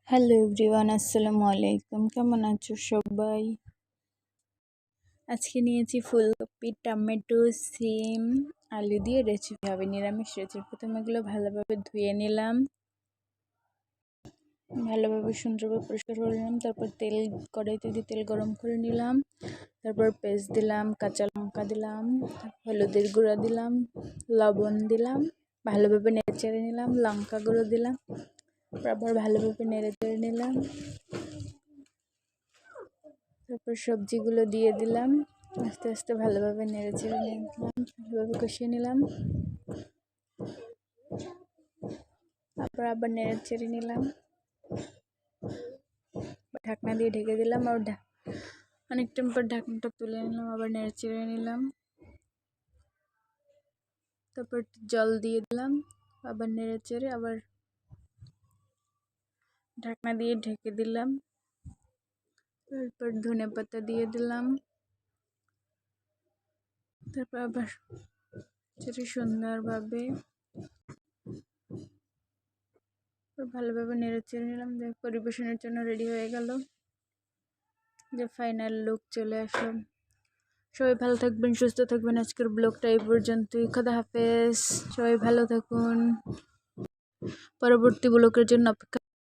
Hello everyone, আসসালামু আলাইকুম। কেমন আছো সবাই? আজকে নিয়েছি ফুলকপি, টমেটো, সিম, আলু দিয়ে রেসিপি হবে, নিরামিষ রেসিপি। প্রথমে এগুলো ভালোভাবে ধুয়ে নিলাম, ভালোভাবে সুন্দরভাবে পরিষ্কার করে নিলাম। তারপর কড়াইতে দিয়ে তেল গরম করে নিলাম। তারপর পেস্ট দিলাম, কাঁচা লঙ্কা দিলাম, হলুদের গুঁড়া দিলাম, লবণ দিলাম, ভালোভাবে নেড়ে চেড়ে নিলাম। লঙ্কা গুঁড়ো দিলাম, তারপর ভালোভাবে নেড়ে চেড়ে নিলাম। তারপর সবজিগুলো দিয়ে দিলাম, আস্তে আস্তে ভালোভাবে নেড়ে চেড়ে নিলাম, ভালোভাবে কষিয়ে নিলাম। তারপর আবার নেড়ে চেড়ে নিলাম, ঢাকনা দিয়ে ঢেকে দিলাম। আর অনেক টাইম পর ঢাকনাটা তুলে নিলাম, আবার নেড়ে চেড়ে নিলাম। তারপর জল দিয়ে দিলাম, আবার নেড়ে চেড়ে আবার ঢাকনা দিয়ে ঢেকে দিলাম। তারপর ধনে পাতা দিয়ে দিলাম। তারপর আবার সুন্দরভাবে ভালোভাবে নেড়ে চেড়ে নিলাম। পরিবেশনের জন্য রেডি হয়ে গেল, যে ফাইনাল লুক চলে আসলো। সবাই ভালো থাকবেন, সুস্থ থাকবেন। আজকের ব্লগটা এই পর্যন্তই। খোদা হাফেজ। সবাই ভালো থাকুন। পরবর্তী ব্লগের জন্য অপেক্ষা